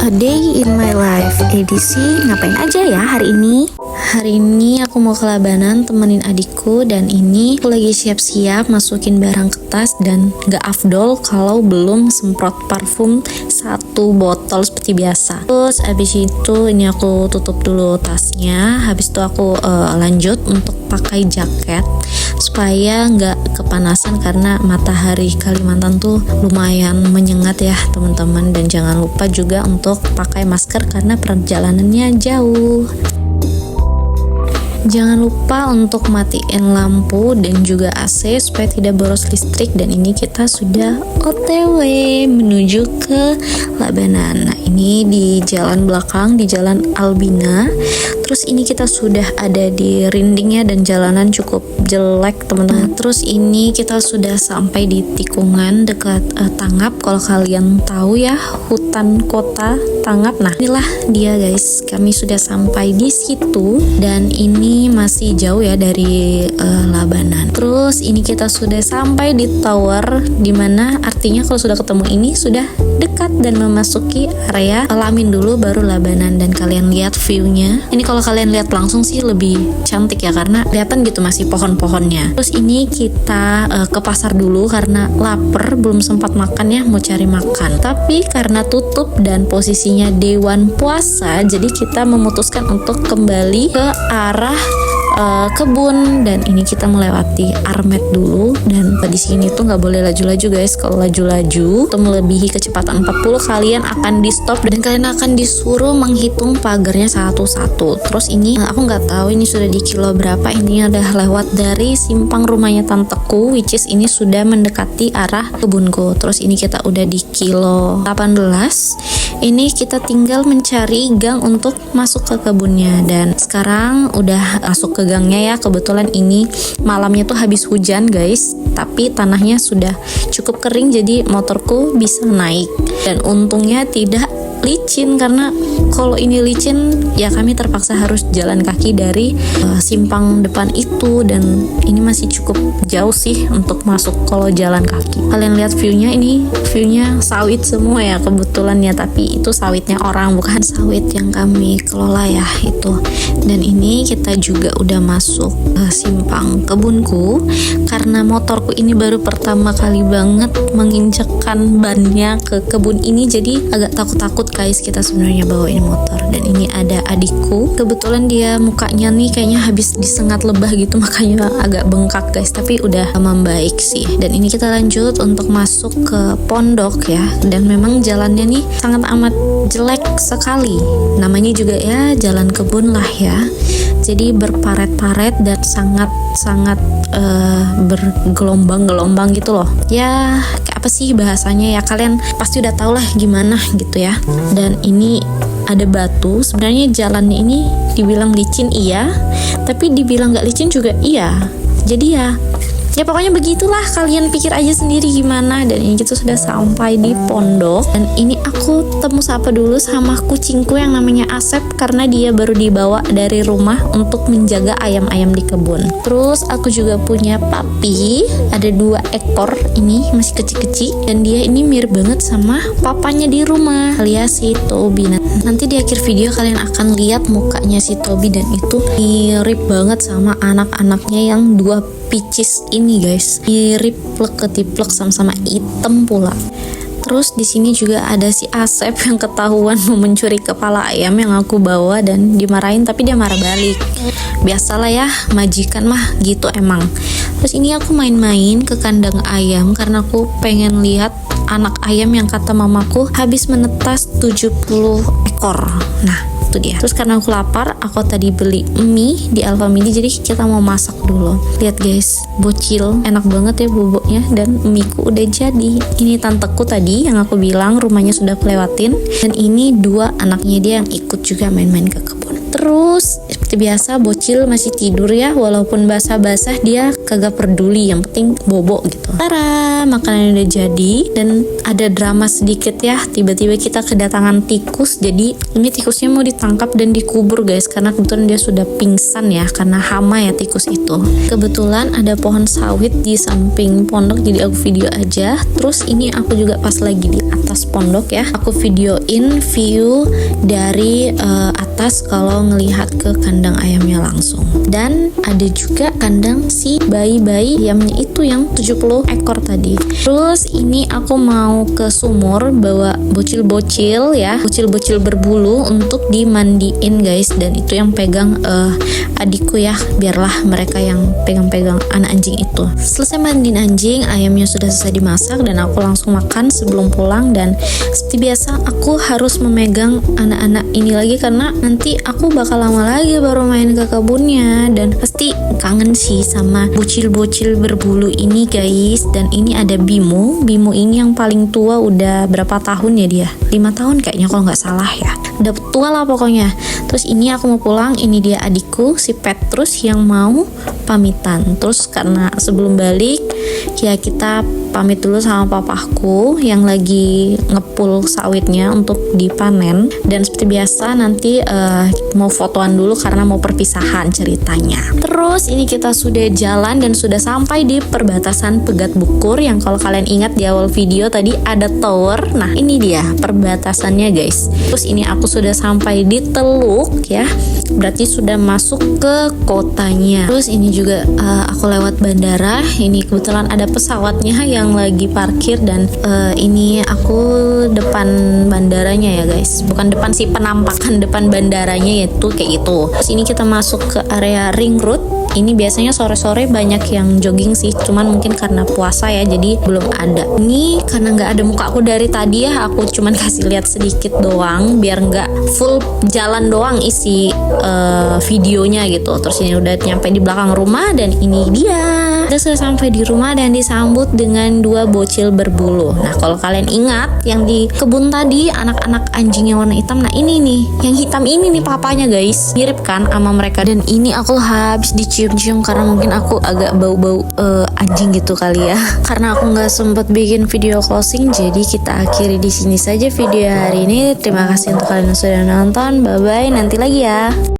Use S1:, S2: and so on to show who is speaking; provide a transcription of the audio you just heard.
S1: A Day in My Life edisi ngapain aja ya hari ini? Hari ini aku mau ke Labanan temenin adikku, dan ini aku lagi siap-siap masukin barang ke tas, dan gak afdol kalau belum semprot parfum 1 botol seperti biasa. Terus abis itu ini aku tutup dulu tasnya, habis itu aku lanjut untuk pakai jaket supaya nggak kepanasan karena matahari Kalimantan tuh lumayan menyengat ya teman-teman. Dan jangan lupa juga untuk pakai masker karena perjalanannya jauh. Jangan lupa untuk matiin lampu dan juga AC supaya tidak boros listrik. Dan ini kita sudah OTW menuju ke Labanan. Nah, ini di jalan belakang, di jalan Albina. Terus ini kita sudah ada di Rinding ya, dan jalanan cukup jelek teman-teman. Terus ini kita sudah sampai di tikungan dekat Tangap. Kalau kalian tahu ya, hutan kota Tangap. Nah, inilah dia guys. Kami sudah sampai di situ, dan ini masih jauh ya dari Labanan. Terus ini kita sudah sampai di tower, dimana artinya kalau sudah ketemu ini sudah dekat dan memasuki area Alamin dulu baru Labanan. Dan kalian lihat view-nya. Ini kalau kalian lihat langsung sih lebih cantik ya, karena kelihatan gitu masih pohon-pohonnya. Terus ini kita ke pasar dulu karena lapar, belum sempat makan ya, mau cari makan. Tapi karena tutup dan posisinya Dewan Puasa, jadi kita memutuskan untuk kembali ke arah kebun. Dan ini kita melewati Armet dulu, dan di sini tuh nggak boleh laju-laju guys. Kalau laju-laju atau melebihi kecepatan 40 kalian akan di stop dan kalian akan disuruh menghitung pagarnya satu-satu. Terus ini aku nggak tahu ini sudah di kilo berapa. Ini udah lewat dari simpang rumahnya tanteku, which is ini sudah mendekati arah kebunku. Terus ini kita udah di kilo 18. Ini kita tinggal mencari gang untuk masuk ke kebunnya. Dan sekarang udah masuk ke gangnya ya. Kebetulan ini malamnya tuh habis hujan guys, tapi tanahnya sudah cukup kering, jadi motorku bisa naik. Dan untungnya tidak licin, karena kalau ini licin ya kami terpaksa harus jalan kaki dari simpang depan itu. Dan ini masih cukup jauh sih untuk masuk kalau jalan kaki. Kalian lihat view-nya, ini view-nya sawit semua ya kebetulan ya, tapi itu sawitnya orang, bukan sawit yang kami kelola ya itu. Dan ini kita juga udah masuk simpang kebunku, karena motorku ini baru pertama kali banget menginjakkan bannya ke kebun ini, jadi agak takut-takut guys kita sebenarnya bawa ini motor. Dan ini ada adikku, kebetulan dia mukanya nih kayaknya habis disengat lebah gitu, makanya agak bengkak guys, tapi udah membaik sih. Dan ini kita lanjut untuk masuk ke pondok ya, dan memang jalannya nih sangat amat jelek sekali. Namanya juga ya jalan kebun lah ya, jadi berparet-paret dan sangat bergelombang-gelombang gitu loh ya. Kayak apa sih bahasanya ya, kalian pasti udah tau lah gimana gitu ya. Dan ini ada batu. Sebenarnya jalannya ini dibilang licin iya, tapi dibilang gak licin juga iya. Jadi ya pokoknya begitulah, kalian pikir aja sendiri gimana. Dan ini kita sudah sampai di pondok, dan ini aku temu sapa dulu sama kucingku yang namanya Asep, karena dia baru dibawa dari rumah untuk menjaga ayam-ayam di kebun. Terus aku juga punya papi, ada 2 ekor, ini masih kecil-kecil, dan dia ini mirip banget sama papanya di rumah alias si Toby. Nanti di akhir video kalian akan lihat mukanya si Toby, dan itu mirip banget sama anak-anaknya yang 2 picis ini guys, mirip plek-ketiplek, sama-sama hitam pula. Terus di sini juga ada si Asep yang ketahuan mau mencuri kepala ayam yang aku bawa, dan dimarahin tapi dia marah balik. Biasalah ya, majikan mah gitu emang. Terus ini aku main-main ke kandang ayam karena aku pengen lihat anak ayam yang kata mamaku habis menetas 70 ekor. Nah, itu dia. Terus karena aku lapar, aku tadi beli mie di Alfamidi, jadi kita mau masak dulu. Lihat guys, bocil, enak banget ya bubuknya, dan mie-ku udah jadi. Ini tanteku tadi yang aku bilang rumahnya sudah kelewatin, dan ini 2 anaknya dia yang ikut juga main-main ke kebun. Terus seperti biasa bocil masih tidur ya, walaupun basah-basah dia kagak peduli, yang penting bobo gitu. Tara, makanan udah jadi. Dan ada drama sedikit ya, tiba-tiba kita kedatangan tikus. Jadi ini tikusnya mau ditangkap dan dikubur guys, karena kebetulan dia sudah pingsan ya, karena hama ya tikus itu. Kebetulan ada pohon sawit di samping pondok, jadi aku video aja. Terus ini aku juga pas lagi di atas pondok ya, aku videoin view dari atas kalau ngelihat ke kandang ayamnya langsung. Dan ada juga kandang si bayi-bayi ayamnya itu yang 70 ekor tadi. Terus ini aku mau ke sumur bawa bocil-bocil ya, bocil-bocil berbulu untuk dimandiin guys. Dan itu yang pegang adikku ya, biarlah mereka yang pegang-pegang anak anjing itu. Selesai mandiin anjing, ayamnya sudah selesai dimasak dan aku langsung makan sebelum pulang. Dan seperti biasa aku harus memegang anak-anak ini lagi karena nanti aku bakal lama lagi baru main ke kebunnya, dan pasti kangen sih sama bocil-bocil berbulu ini guys. Dan ini ada Bimo ini yang paling tua, udah berapa tahun ya dia, 5 tahun kayaknya kalau nggak salah ya, udah tua lah pokoknya. Terus ini aku mau pulang, ini dia adikku si Petrus yang mau pamitan. Terus karena sebelum balik ya kita pamit dulu sama papaku yang lagi ngepul sawitnya untuk dipanen. Dan seperti biasa nanti mau fotoan dulu karena mau perpisahan ceritanya. Terus ini kita sudah jalan dan sudah sampai di perbatasan Pegat Bukur, yang kalau kalian ingat di awal video tadi ada tower. Nah ini dia perbatasannya guys. Terus ini aku sudah sampai di Teluk ya, berarti sudah masuk ke kotanya. Terus ini juga aku lewat bandara. Ini kebetulan ada pesawatnya yang lagi parkir. Dan ini aku depan bandaranya ya guys, bukan depan sih, penampakan depan bandaranya yaitu kayak gitu. Terus ini kita masuk ke area ring road. Ini biasanya sore-sore banyak yang jogging sih, cuman mungkin karena puasa ya jadi belum ada. Ini karena nggak ada muka aku dari tadi ya, aku cuman kasih lihat sedikit doang biar nggak full jalan doang isi videonya gitu. Terus ini udah nyampe di belakang rumah dan ini dia. Udah sudah sampai di rumah dan disambut dengan 2 bocil berbulu. Nah kalau kalian ingat yang di kebun tadi anak-anak anjingnya warna hitam, nah ini nih yang hitam ini nih papanya guys, mirip kan sama mereka. Dan ini aku habis dicium-cium karena mungkin aku agak bau-bau anjing gitu kali ya. Karena aku nggak sempet bikin video closing, jadi kita akhiri di sini saja video hari ini. Terima kasih untuk kalian yang sudah nonton. Bye bye, nanti lagi ya.